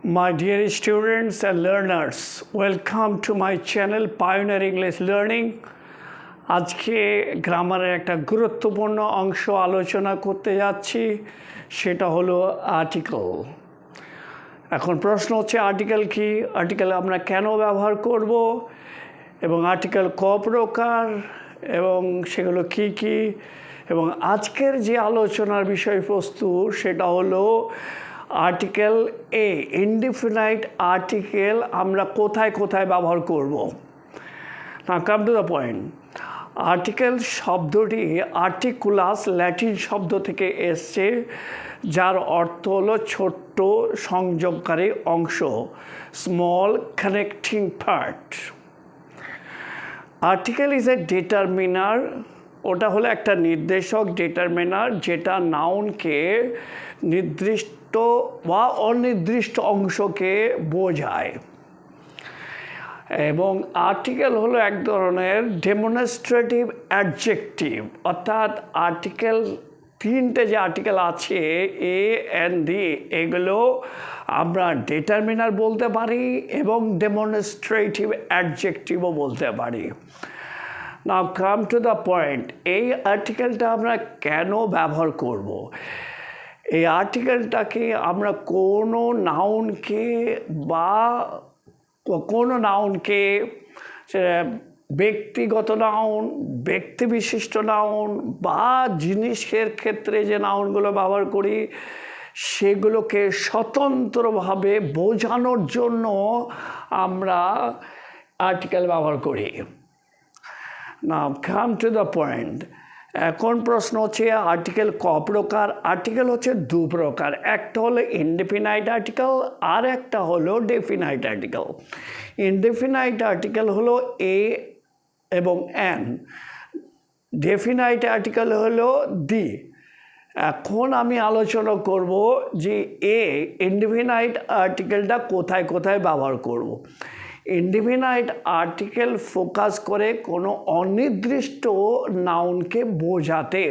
My dear students and learners, welcome to my channel Pioneer English Learning. আজকে গ্রামারের একটা গুরুত্বপূর্ণ অংশ আলোচনা করতে যাচ্ছি, সেটা হলো আর্টিকেল। এখন প্রশ্ন হচ্ছে আর্টিকেল কি, আর্টিকেল আমরা কেন ব্যবহার করব, এবং আর্টিকেল ক প্রকার এবং সেগুলো কি কি, এবং আজকের যে আলোচনার বিষয়বস্তু সেটা হলো আর্টিকেল এ, ইনডিফিনাইট আর্টিকেল আমরা কোথায় কোথায় ব্যবহার করব। না, come to the point. Article শব্দটি আর্টিকুলাস ল্যাটিন শব্দ থেকে এসছে, যার অর্থ হলো ছোট্ট সংযোগকারী অংশ, small connecting part. Article is a determiner, ওটা হলো একটা নির্দেশক, ডিটারমিনার, যেটা নাউনকে নির্দিষ্ট বা অনির্দিষ্ট অংশকে বোঝায়। এবং আর্টিকেল হলো এক ধরনের ডেমনস্ট্রেটিভ অ্যাডজেক্টিভ, অর্থাৎ আর্টিকেল তিনটে যে আর্টিকেল আছে এ অ্যান্ড দি, এগুলো আমরা ডিটারমিনার বলতে পারি এবং ডেমনস্ট্রেটিভ অ্যাডজেক্টিভও বলতে পারি। নাও কাম টু দ্য পয়েন্ট, এই আর্টিকেলটা আমরা কেন ব্যবহার করব। এই আর্টিকেলটাকে আমরা কোনো নাউনকে ব্যক্তিগত নাউন, ব্যক্তিবিশিষ্ট নাউন বা জিনিসের ক্ষেত্রে যে নাউনগুলো ব্যবহার করি সেগুলোকে স্বতন্ত্রভাবে বোঝানোর জন্য আমরা আর্টিকেল ব্যবহার করি। নাও কাম টু দ্য পয়েন্ট। এখন প্রশ্ন হচ্ছে আর্টিকেল ক প্রকার। আর্টিকেল হচ্ছে দু প্রকার, একটা হলো ইনডেফিনাইট আর্টিকেল আর একটা হলো ডেফিনাইট আর্টিকেল। ইনডেফিনাইট আর্টিকেল হলো এ এবং অ্যান, ডেফিনাইট আর্টিকেল হলো দি। এখন আমি আলোচনা করব যে ইনডেফিনাইট আর্টিকেলটা কোথায় কোথায় ব্যবহার করব। ইনডেফিনাইট আর্টিকেল ফোকাস করে কোনো অনির্দিষ্ট নাউনকে বোঝাতে।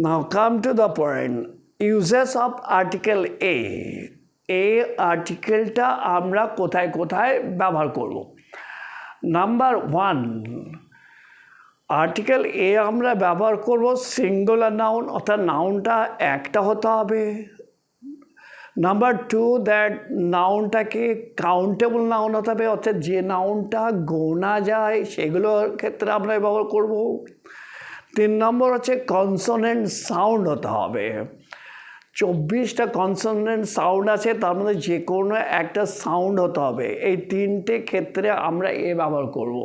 Now come to the point, uses of article a. এই আর্টিকেলটা আমরা কোথায় কোথায় ব্যবহার করব। নাম্বার ওয়ান, আর্টিকেল এ আমরা ব্যবহার করব সিঙ্গুলার নাউন, অর্থাৎ নাউনটা একটা হতে হবে। নাম্বার টু, দ্যাট নাউনটাকে কাউন্টেবল নাউন হতে হবে, অর্থাৎ যে নাউনটা গোনা যায় সেগুলোর ক্ষেত্রে আমরা ব্যবহার করব। 3 নম্বর হচ্ছে কনসোনেন্ট সাউন্ড হতে হবে। 24টা কনসোনেন্ট সাউন্ড আছে, তার মধ্যে যে কোনো একটা সাউন্ড হতে হবে। এই 3টে ক্ষেত্রে আমরা ব্যবহার করব।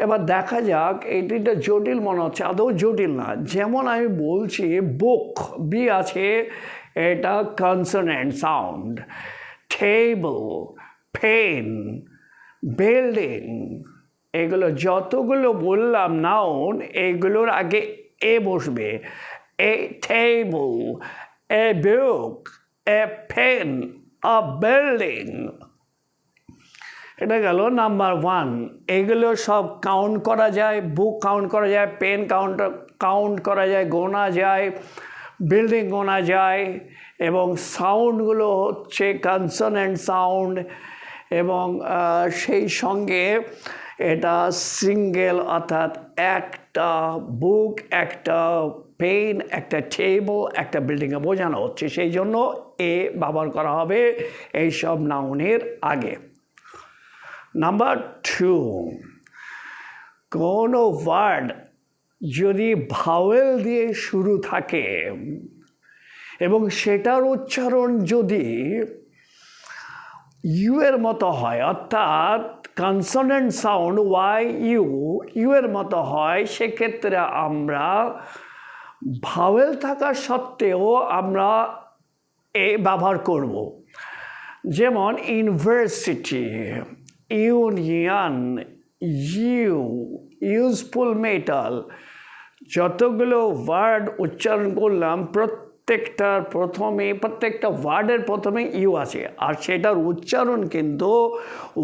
এবার দেখা যাক, এই 3টা জটিল মনে হচ্ছে, আদৌ জটিল না। যেমন আমি বলছি বুক, বি আছে, এটা consonant sound. Table, pen, building, এগুলো যতগুলো বললাম নাউন, এগুলোর আগে এ বসবে। A table, a book, a pen, a building. এটা গেল নাম্বার ওয়ান। এগুলো সব কাউন্ট করা যায়, বুক কাউন্ট করা যায়, পেন কাউন্ট করা যায়, গোনা যায়, বিল্ডিং গোনা যায়। এবং সাউন্ডগুলো হচ্ছে কনসোনেন্ট সাউন্ড, এবং সেই সঙ্গে এটা সিঙ্গেল, অর্থাৎ একটা বুক, একটা পেন, একটা টেবল, একটা বিল্ডিংয়ে বোঝানো হচ্ছে। সেই জন্য এ ব্যবহার করা হবে এইসব নাউনের আগে। নাম্বার টু, কোনো ওয়ার্ড যদি ভাওয়েল দিয়ে শুরু থাকে এবং সেটার উচ্চারণ যদি ইউ এর মতো হয়, অর্থাৎ কনসোনেন্ট সাউন্ড ওয়াই ইউ এর মতো হয়, সেক্ষেত্রে আমরা ভাওয়েল থাকা সত্ত্বেও আমরা এ ব্যবহার করব। যেমন ইউনিভার্সিটি, ইউনিয়ন, ইউজফুল মেটাল, যতগুলো ওয়ার্ড উচ্চারণ করলাম প্রত্যেকটা ওয়ার্ডের প্রথমে ইউ আছে, আর সেটার উচ্চারণ কিন্তু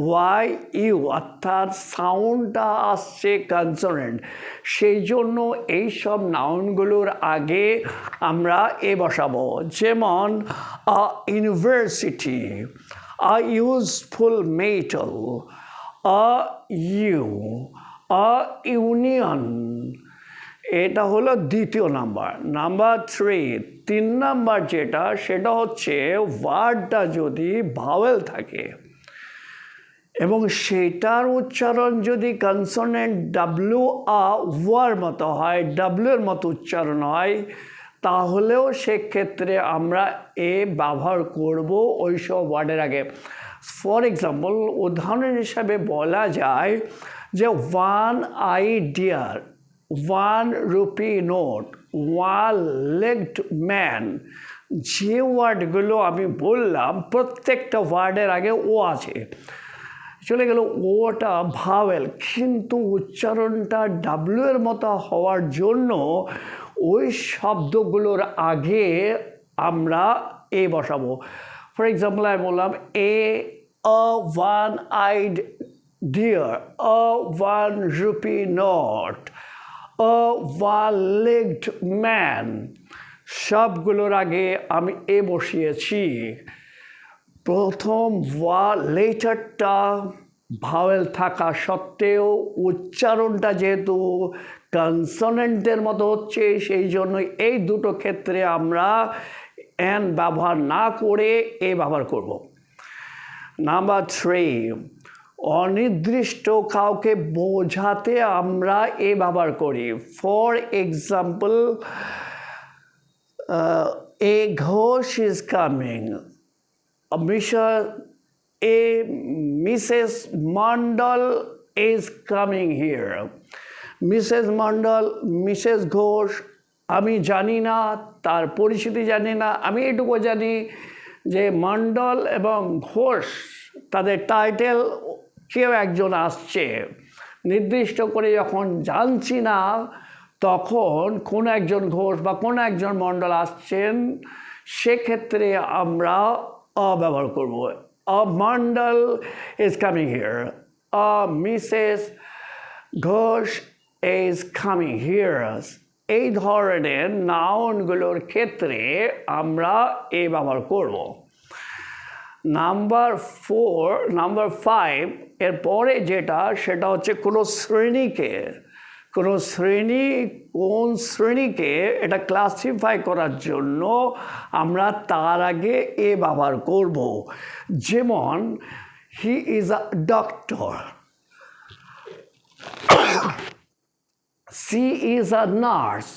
ওয়াই ইউ, অর্থাৎ সাউন্ডটা আসছে কনসোনেন্ট। সেই জন্য এই সব নাউনগুলোর আগে আমরা এ বসাবো। যেমন a university, a useful metal, a U, a union. এটা হলো দ্বিতীয় নাম্বার। নাম্বার 3 নাম্বার সেটা হচ্ছে ওয়ার্ডটা যদি ভাওয়েল থাকে এবং সেটার উচ্চারণ যদি কনসোনেন্ট ডাব্লিউ ওয়ার মতো হয়, ডাব্লিউর মতো উচ্চারণ হয়, তাহলেও সেক্ষেত্রে আমরা এ ব্যবহার করব ওই সব ওয়ার্ডের আগে। ফর এক্সাম্পল, উদাহরণ হিসাবে বলা যায় যে 1 আইডিয়ার, 1 রুপি নোট, 1 লেগড ম্যান, যে ওয়ার্ডগুলো আমি বললাম প্রত্যেকটা ওয়ার্ডের আগে ও আছে। চলে গেল ওটা ভাওয়েল, কিন্তু উচ্চারণটা ডাব্লিউ এর মতো হওয়ার জন্য ওই শব্দগুলোর আগে আমরা এ বসাবো। ফর এক্সাম্পল আমি বললাম a 1 eyed deer, a 1 rupee note, a 1 legged man, সবগুলোর আগে আমি এ বসিয়েছি। প্রথম লেটারটা ভাওয়েল থাকা সত্ত্বেও উচ্চারণটা যেহেতু কনসোনেন্টের মতো হচ্ছে, সেই জন্য এই দুটো ক্ষেত্রে আমরা এন ব্যবহার না করে এ ব্যবহার করব। নাম্বার 3, অনির্দিষ্ট কাউকে বোঝাতে আমরা এ ব্যবহার করি। For example, A Ghosh is coming, Mrs. Mandal is coming here. Mrs. Mandal, Mrs. Ghosh, আমি জানি না, তার পরিচিতি জানি না, আমি এটুকু জানি যে মণ্ডল এবং ঘোষ তাদের টাইটেল কেউ একজন আসছে। নির্দিষ্ট করে যখন জানছি না, তখন কোন একজন ঘোষ বা কোন একজন মণ্ডল আসছেন, সেক্ষেত্রে আমরা ব্যবহার করব। A Mandal is coming here. A Mrs. Ghosh is coming here. এই ধরনের নাউনগুলোর ক্ষেত্রে আমরা এ ব্যবহার করব। নাম্বার 5 এরপরে সেটা হচ্ছে কোন শ্রেণীকে এটা ক্লাসিফাই করার জন্য আমরা তার আগে এ ব্যবহার করব। যেমন he is a doctor, she is a nurse,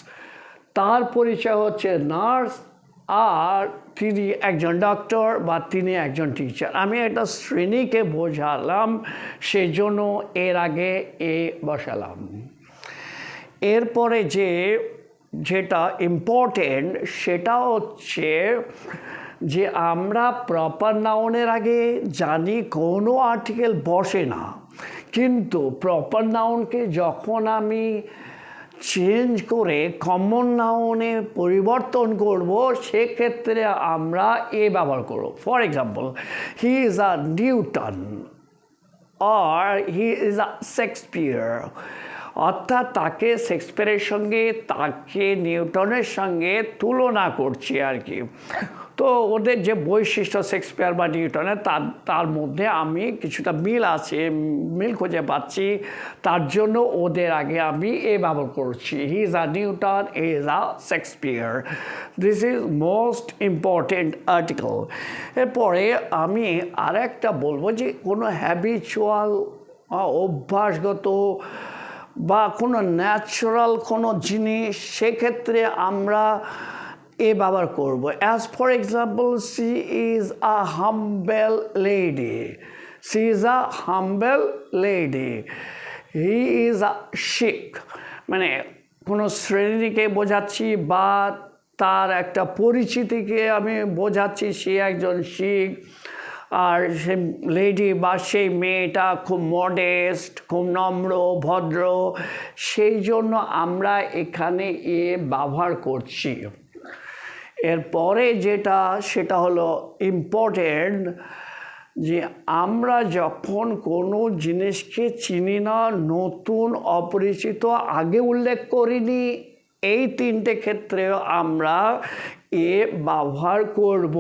তার পরিচয় হচ্ছে নার্স আর তিনি একজন ডক্টর বা তিনি একজন টিচার। আমি একটা শ্রেণীকে বোঝালাম, সেই জন্য এর আগে এ বসালাম। এরপরে যেটা ইম্পর্টেন্ট সেটা হচ্ছে যে আমরা প্রপার নাউনের আগে জানি কোনো আর্টিকেল বসে না, কিন্তু প্রপার নাউনকে যখন আমি চেঞ্জ করে কমন নাউনে পরিবর্তন করব, সেক্ষেত্রে আমরা এ ব্যবহার করব। For example, he is a Newton আর হি ইজ আ শেক্সপিয়ার, অর্থাৎ তাকে শেক্সপিয়ারের সঙ্গে তাকে নিউটনের সঙ্গে তুলনা করছি আর কি। তো ওদের যে বৈশিষ্ট্য শেক্সপিয়ার বা নিউটনের, তার মধ্যে আমি কিছুটা মিল খুঁজে পাচ্ছি, তার জন্য ওদের আগে আমি এ ব্যবহার করছি। হি is a Newton, he is a Shakespeare. This is most important article. এরপরে আমি আরেকটা বলবো যে কোনো হ্যাবিচুয়াল, অভ্যাসগত বা কোনো ন্যাচারাল কোনো জিনিস, সেক্ষেত্রে আমরা এ ব্যবহার করব। As for example, she is a humble lady, she is a humble lady. He is a Sikh, মানে কোনো শ্রেণীকে বোঝাচ্ছি বা তার একটা পরিচিতিকে আমি বোঝাচ্ছি, সে একজন শিখ। আর সে লেডি বা সেই মেয়েটা খুব মডেস্ট, খুব নম্র ভদ্র, সেই জন্য আমরা এখানে এ ব্যবহার করছি। এরপরে সেটা হলো ইম্পর্টেন্ট, যে আমরা যখন কোনো জিনিসকে চিনি না, নতুন, অপরিচিত, আগে উল্লেখ করিনি, এই তিনটে ক্ষেত্রেও আমরা এ ব্যবহার করব।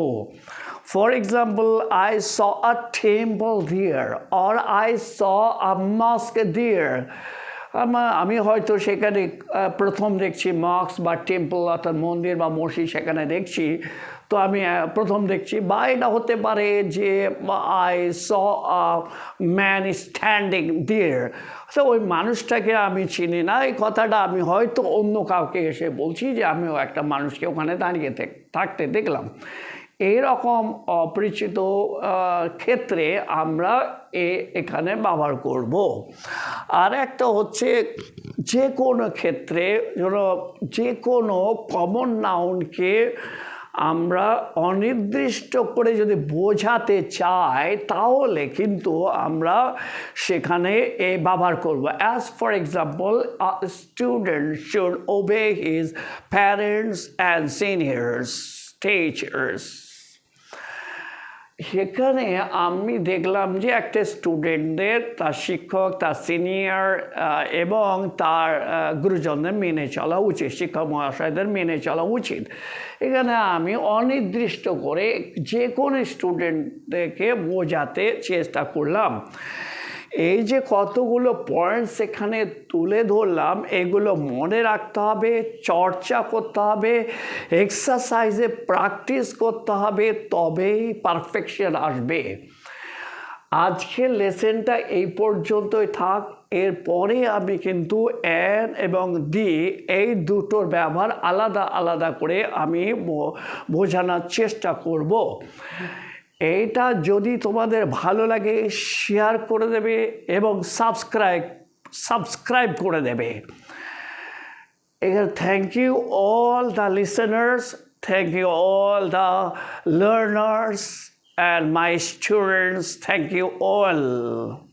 For example, I saw a temple দিয়ার অর আই স আ মস্ক দিয়ার। আমি হয়তো সেখানে প্রথম দেখছি মস্ক বা টেম্পল অর্থাৎ মন্দির বা মসজিদ সেখানে দেখছি, তো আমি প্রথম দেখছি। বা এটা হতে পারে যে I saw a man standing there, তো ওই মানুষটাকে আমি চিনি না, এই কথাটা আমি হয়তো অন্য কাউকে এসে বলছি যে আমিও একটা মানুষকে ওখানে দাঁড়িয়ে থাকতে দেখলাম। এইরকম অপরিচিত ক্ষেত্রে আমরা এখানে ব্যবহার করব। আর একটা হচ্ছে যে কোনো ক্ষেত্রে যে কোনো কমন নাউনকে আমরা অনির্দিষ্ট করে যদি বোঝাতে চাই তাহলে কিন্তু আমরা সেখানে ব্যবহার করব। As for example, student should ওবে his parents and seniors teachers. সেখানে আমি দেখলাম যে একটা স্টুডেন্টদের তার শিক্ষক, তার সিনিয়র এবং তার গুরুজনদের মেনে চলা উচিত, শিক্ষক মহাশয়দের মেনে চলা উচিত। এখানে আমি অনির্দিষ্ট করে যে কোনো স্টুডেন্টদেরকে বোঝাতে চেষ্টা করলাম। এই যে কতগুলো পয়েন্টস এখানে তুলে ধরলাম, এগুলো মনে রাখতে হবে, চর্চা করতে হবে, এক্সারসাইজে প্র্যাকটিস করতে হবে, তবেই পারফেকশন আসবে। আজকের লেসনটা এই পর্যন্তই থাক। এরপরে আমি কিন্তু অ্যান এবং দি এই দুটোর ব্যবহার আলাদা আলাদা করে আমি বোঝানোর চেষ্টা করব। এইটা যদি তোমাদের ভালো লাগে শেয়ার করে দেবে এবং সাবস্ক্রাইব করে দেবে। Thank you all the listeners, thank you all the learners and my students, thank you all.